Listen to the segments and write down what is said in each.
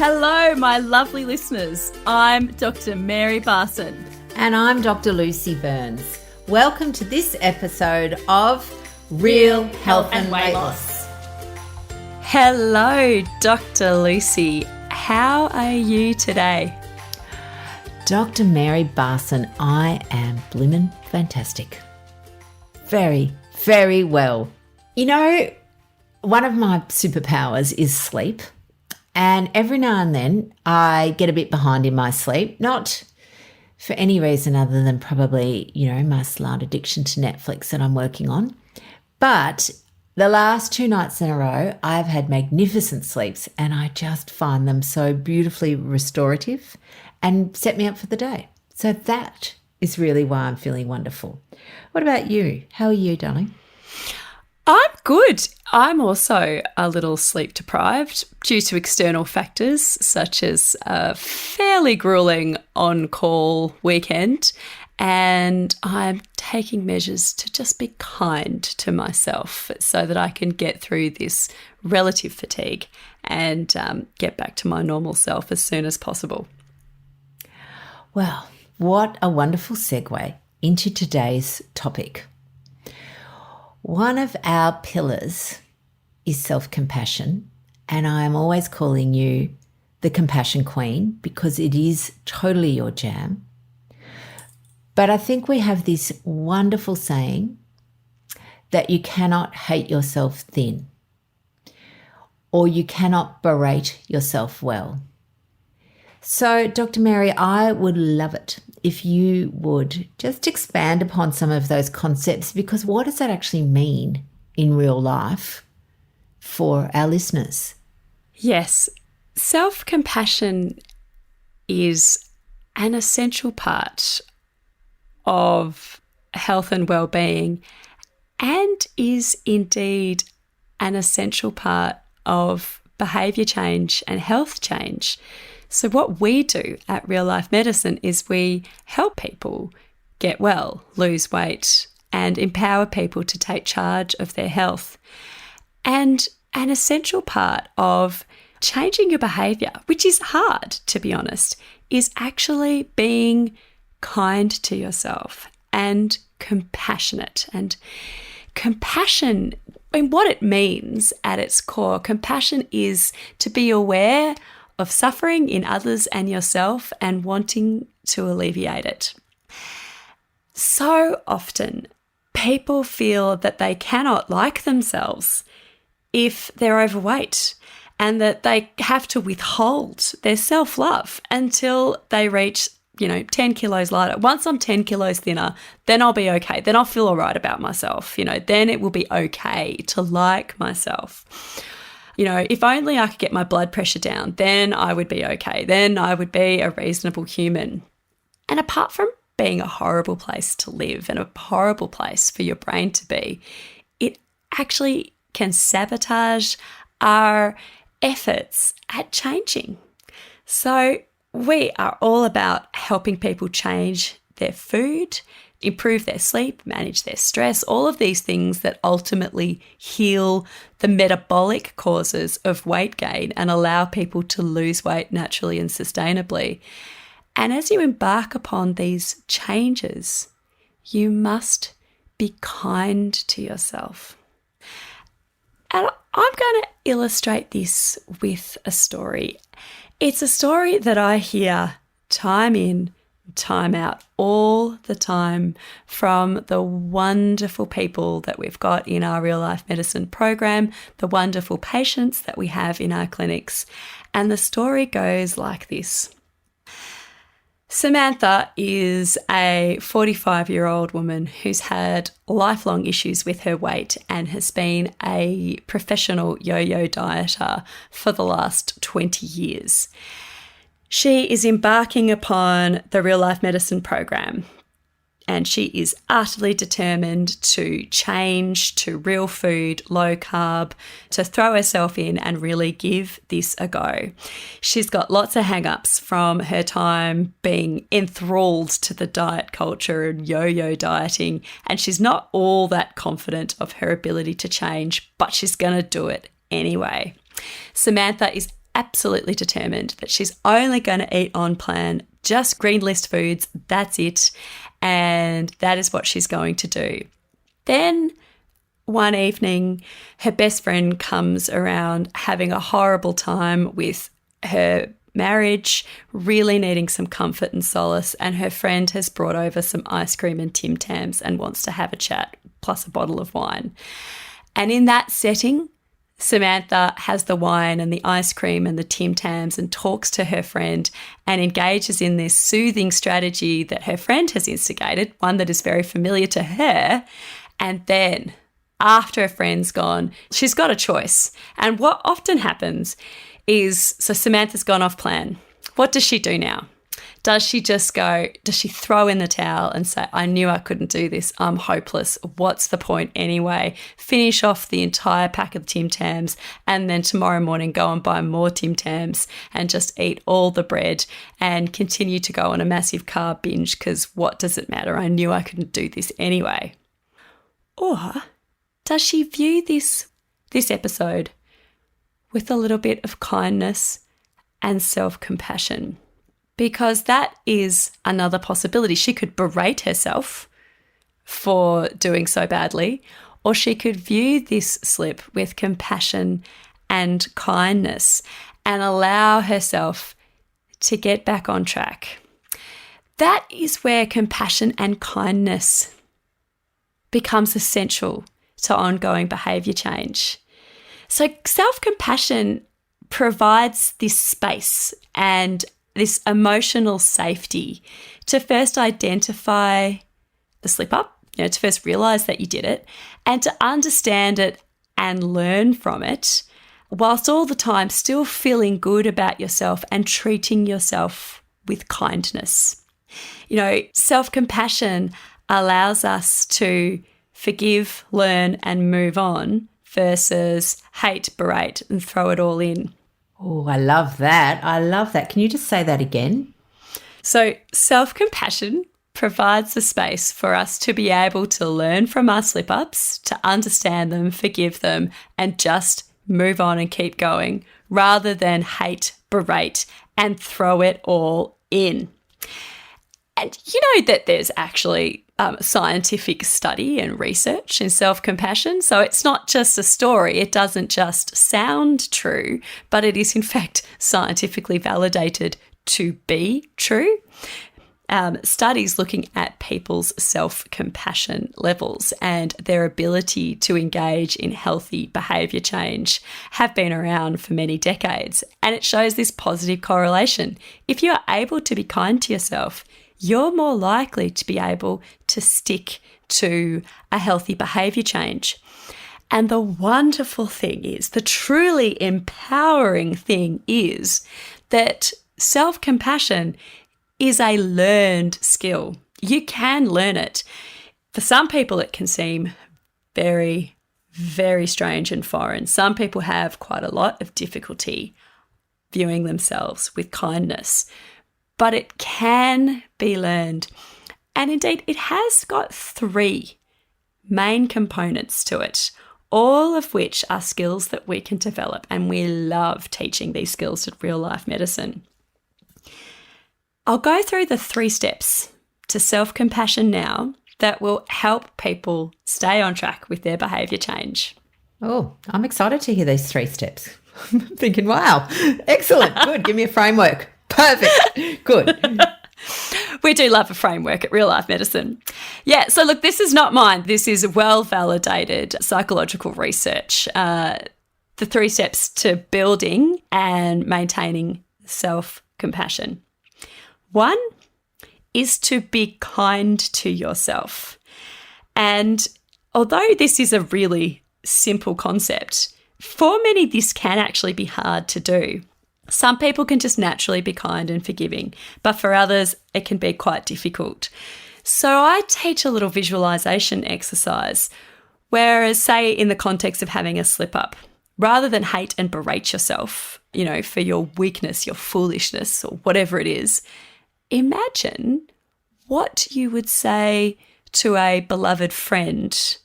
Hello, my lovely listeners. I'm Dr. Mary Barson. And I'm Dr. Lucy Burns. Welcome to this episode of Real Health and Weight Loss. Hello, Dr. Lucy. How are you today? Dr. Mary Barson, I am blimmin' fantastic. Very, very well. You know, one of my superpowers is sleep. And every now and then I get a bit behind in my sleep, not for any reason other than probably, my slight addiction to Netflix that I'm working on. But the last 2 nights in a row, I've had magnificent sleeps and I just find them so beautifully restorative and set me up for the day. So that is really why I'm feeling wonderful. What about you? How are you, darling? I'm good. I'm also a little sleep deprived due to external factors such as a fairly grueling on-call weekend, and I'm taking measures to just be kind to myself so that I can get through this relative fatigue and get back to my normal self as soon as possible. Well, what a wonderful segue into today's topic. One of our pillars is self-compassion, and I am always calling you the compassion queen because it is totally your jam. But I think we have this wonderful saying that you cannot hate yourself thin or you cannot berate yourself well. So, Dr. Mary, I would love it if you would just expand upon some of those concepts, because what does that actually mean in real life for our listeners? Yes, self-compassion is an essential part of health and well-being and is indeed an essential part of behaviour change and health change. So what we do at Real Life Medicine is we help people get well, lose weight, and empower people to take charge of their health. And an essential part of changing your behaviour, which is hard, to be honest, is actually being kind to yourself and compassionate. And compassion, what it means at its core, compassion is to be aware of suffering in others and yourself and wanting to alleviate it. So often, people feel that they cannot like themselves if they're overweight and that they have to withhold their self-love until they reach 10 kilos lighter. Once I'm 10 kilos thinner, then I'll be okay. Then I'll feel all right about myself. Then it will be okay to like myself. If only I could get my blood pressure down, then I would be okay. Then I would be a reasonable human. And apart from being a horrible place to live and a horrible place for your brain to be, it actually can sabotage our efforts at changing. So we are all about helping people change their food, improve their sleep, manage their stress, all of these things that ultimately heal the metabolic causes of weight gain and allow people to lose weight naturally and sustainably. And as you embark upon these changes, you must be kind to yourself. And I'm going to illustrate this with a story. It's a story that I hear time in, time out, all the time from the wonderful people that we've got in our Real Life Medicine program, the wonderful patients that we have in our clinics. And the story goes like this. Samantha is a 45-year-old woman who's had lifelong issues with her weight and has been a professional yo-yo dieter for the last 20 years. She is embarking upon the Real Life Medicine program, and she is utterly determined to change to real food, low carb, to throw herself in and really give this a go. She's got lots of hang-ups from her time being enthralled to the diet culture and yo-yo dieting, and she's not all that confident of her ability to change, but she's going to do it anyway. Samantha is absolutely determined that she's only going to eat on plan, just green list foods, that's it. And that is what she's going to do. Then one evening, her best friend comes around having a horrible time with her marriage, really needing some comfort and solace, and her friend has brought over some ice cream and Tim Tams and wants to have a chat, plus a bottle of wine. And in that setting, Samantha has the wine and the ice cream and the Tim Tams and talks to her friend and engages in this soothing strategy that her friend has instigated, one that is very familiar to her. And then after her friend's gone, she's got a choice. And what often happens is, so Samantha's gone off plan. What does she do now? Does she throw in the towel and say, I knew I couldn't do this, I'm hopeless, what's the point anyway? Finish off the entire pack of Tim Tams and then tomorrow morning go and buy more Tim Tams and just eat all the bread and continue to go on a massive carb binge because what does it matter? I knew I couldn't do this anyway. Or does she view this episode with a little bit of kindness and self-compassion? Because that is another possibility. She could berate herself for doing so badly, or she could view this slip with compassion and kindness and allow herself to get back on track. That is where compassion and kindness becomes essential to ongoing behaviour change. So self-compassion provides this space and this emotional safety to first identify the slip up, to first realise that you did it and to understand it and learn from it, whilst all the time still feeling good about yourself and treating yourself with kindness. Self-compassion allows us to forgive, learn and move on versus hate, berate and throw it all in. Oh, I love that. Can you just say that again? So self-compassion provides the space for us to be able to learn from our slip-ups, to understand them, forgive them, and just move on and keep going rather than hate, berate, and throw it all in. And you know that there's actually scientific study and research in self-compassion. So it's not just a story. It doesn't just sound true, but it is in fact scientifically validated to be true. Studies looking at people's self-compassion levels and their ability to engage in healthy behaviour change have been around for many decades. And it shows this positive correlation. If you are able to be kind to yourself, you're more likely to be able to stick to a healthy behaviour change. And the wonderful thing is, the truly empowering thing is that self-compassion is a learned skill. You can learn it. For some people, it can seem very, very strange and foreign. Some people have quite a lot of difficulty viewing themselves with kindness. But it can be learned. And indeed, it has got 3 main components to it, all of which are skills that we can develop. And we love teaching these skills at Real Life Medicine. I'll go through the 3 steps to self-compassion now that will help people stay on track with their behaviour change. Oh, I'm excited to hear these 3 steps. I'm thinking, wow, excellent, good, give me a framework. Perfect. Good. We do love a framework at Real Life Medicine. Yeah, so look, this is not mine. This is well-validated psychological research. The 3 steps to building and maintaining self-compassion. 1 is to be kind to yourself. And although this is a really simple concept, for many this can actually be hard to do. Some people can just naturally be kind and forgiving, but for others, it can be quite difficult. So I teach a little visualization exercise, whereas say in the context of having a slip up, rather than hate and berate yourself, for your weakness, your foolishness, or whatever it is, imagine what you would say to a beloved friend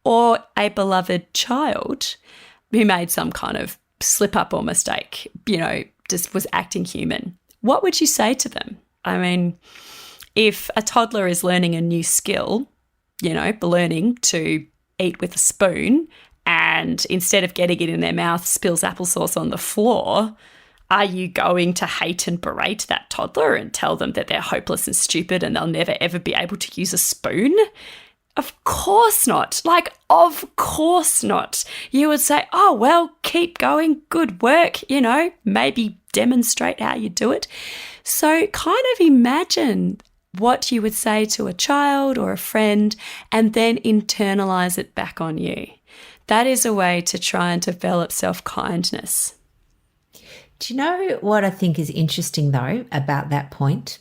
or a beloved child who made some kind of slip up or mistake, just was acting human, what would you say to them? I mean, if a toddler is learning a new skill, learning to eat with a spoon, and instead of getting it in their mouth, spills applesauce on the floor, are you going to hate and berate that toddler and tell them that they're hopeless and stupid and they'll never, ever be able to use a spoon? Of course not. Of course not. You would say, oh, well, keep going. Good work. Maybe demonstrate how you do it. So kind of imagine what you would say to a child or a friend and then internalize it back on you. That is a way to try and develop self-kindness. Do you know what I think is interesting, though, about that point?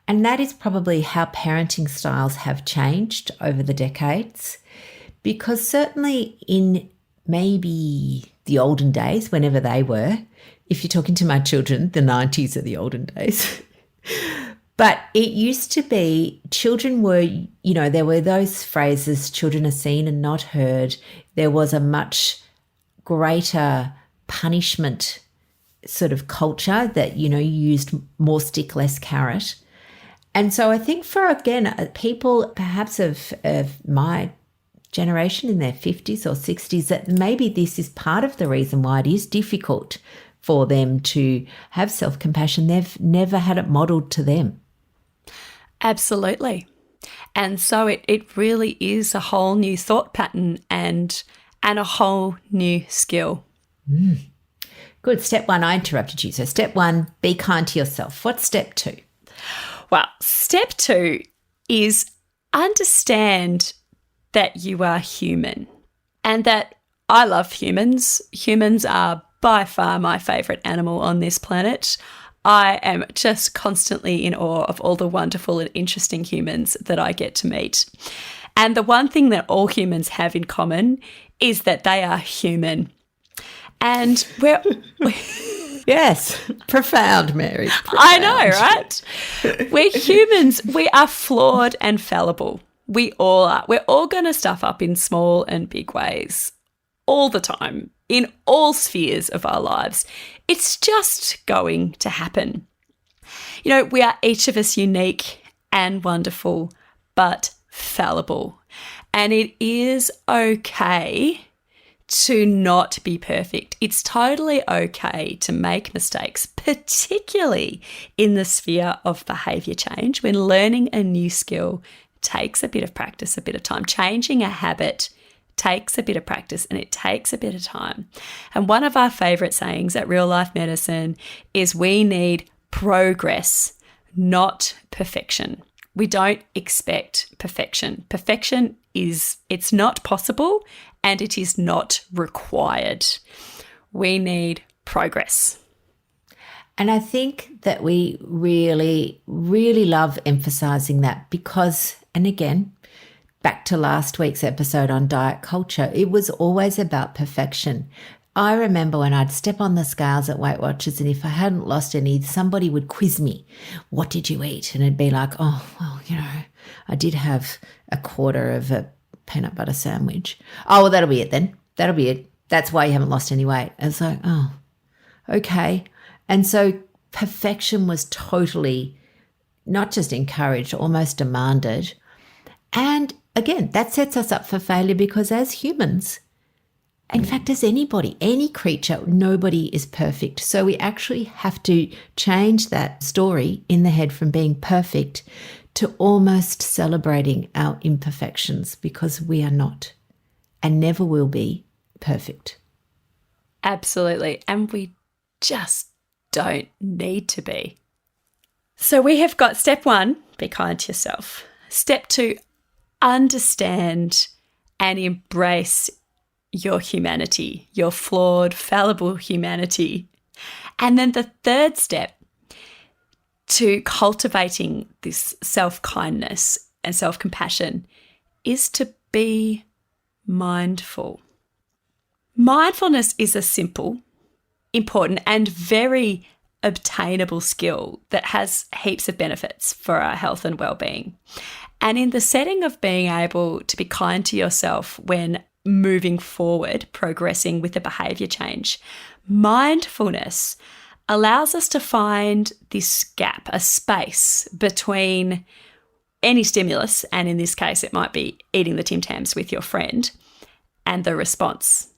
And that is probably how parenting styles have changed over the decades. Because certainly in maybe the olden days, whenever they were, if you're talking to my children, the 90s are the olden days. But it used to be children were, there were those phrases, children are seen and not heard. There was a much greater punishment sort of culture that, you used more stick, less carrot. And so I think for, again, people perhaps of my generation in their 50s or 60s, that maybe this is part of the reason why it is difficult for them to have self-compassion. They've never had it modelled to them. Absolutely. And so it really is a whole new thought pattern and a whole new skill. Good. Step 1, I interrupted you. So step 1, be kind to yourself. What's step 2? Well, step 2 is understand that you are human and that I love humans. Humans are by far my favourite animal on this planet. I am just constantly in awe of all the wonderful and interesting humans that I get to meet. And the one thing that all humans have in common is that they are human. And we're... Yes, profound, Mary. Profound. I know, right? We're humans. We are flawed and fallible. We all are. We're all going to stuff up in small and big ways all the time, in all spheres of our lives. It's just going to happen. We are each of us unique and wonderful, but fallible. And it is okay to not be perfect. It's totally okay to make mistakes, particularly in the sphere of behaviour change. When learning a new skill takes a bit of practice, a bit of time. Changing a habit takes a bit of practice and it takes a bit of time. And one of our favourite sayings at Real Life Medicine is we need progress, not perfection. We don't expect perfection. Perfection it's not possible and it is not required. We need progress. And I think that we really, really love emphasising that because, and again, back to last week's episode on diet culture, it was always about perfection. I remember when I'd step on the scales at Weight Watchers and if I hadn't lost any, somebody would quiz me, what did you eat? And it'd be like, oh, well, I did have a quarter of a peanut butter sandwich. Oh, well, that'll be it then. That'll be it. That's why you haven't lost any weight. And it's like, oh, okay. And so perfection was totally not just encouraged, almost demanded. And again, that sets us up for failure because as humans, in fact, as anybody, any creature, nobody is perfect. So we actually have to change that story in the head from being perfect to almost celebrating our imperfections because we are not and never will be perfect. Absolutely. And we just don't need to be. So we have got step 1, be kind to yourself. Step 2, understand and embrace your humanity, your flawed, fallible humanity. And then the third step to cultivating this self-kindness and self-compassion is to be mindful. Mindfulness is a simple, important, and very obtainable skill that has heaps of benefits for our health and well-being. And in the setting of being able to be kind to yourself when moving forward, progressing with a behaviour change. Mindfulness allows us to find this gap, a space between any stimulus, and in this case it might be eating the Tim Tams with your friend, and the response.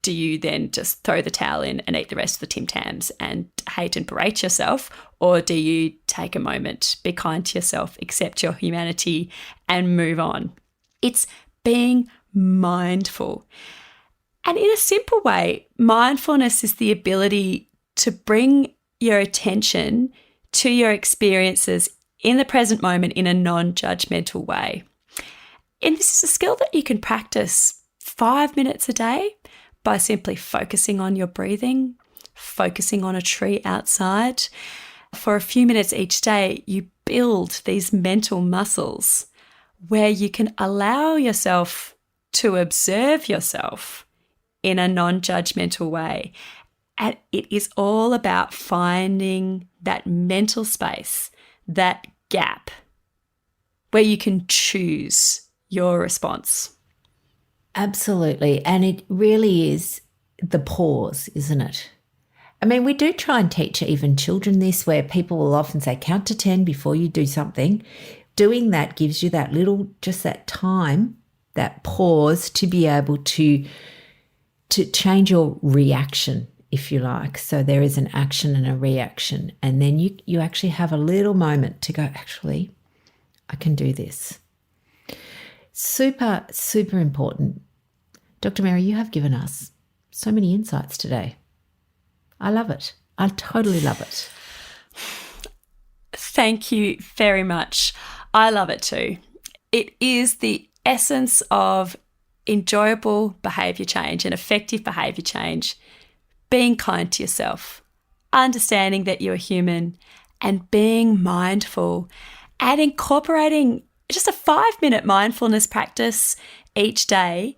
Do you then just throw the towel in and eat the rest of the Tim Tams and hate and berate yourself? Or do you take a moment, be kind to yourself, accept your humanity and move on? It's being mindful. And in a simple way, mindfulness is the ability to bring your attention to your experiences in the present moment in a non-judgmental way. And this is a skill that you can practice 5 minutes a day by simply focusing on your breathing, focusing on a tree outside. For a few minutes each day, you build these mental muscles where you can allow yourself to observe yourself in a non-judgmental way. And it is all about finding that mental space, that gap, where you can choose your response. Absolutely. And it really is the pause, isn't it? I mean, we do try and teach even children this, where people will often say, count to 10 before you do something. Doing that gives you that little, just that time, that pause to be able to change your reaction, if you like. So there is an action and a reaction. And then you actually have a little moment to go, actually, I can do this. Super, super important. Dr. Mary, you have given us so many insights today. I love it. I totally love it. Thank you very much. I love it too. It is the essence of enjoyable behaviour change and effective behaviour change, being kind to yourself, understanding that you're human, and being mindful, and incorporating just a 5-minute mindfulness practice each day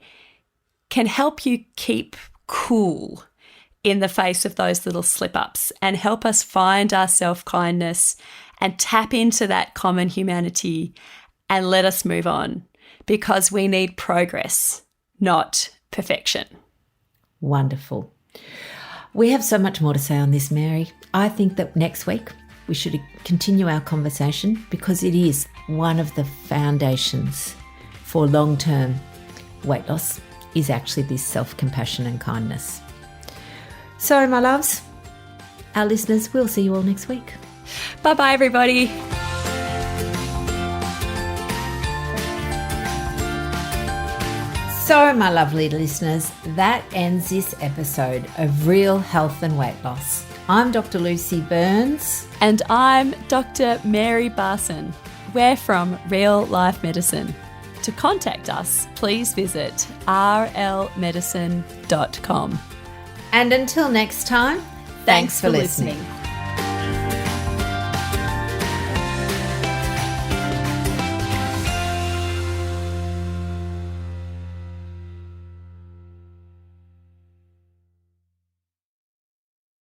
can help you keep cool in the face of those little slip-ups and help us find our self-kindness and tap into that common humanity and let us move on, because we need progress, not perfection. Wonderful. We have so much more to say on this, Mary. I think that next week we should continue our conversation, because it is one of the foundations for long-term weight loss is actually this self-compassion and kindness. So, my loves, our listeners, we'll see you all next week. Bye-bye, everybody. So, my lovely listeners, that ends this episode of Real Health and Weight Loss. I'm Dr. Lucy Burns. And I'm Dr. Mary Barson. We're from Real Life Medicine. To contact us, please visit rlmedicine.com. And until next time, thanks for listening.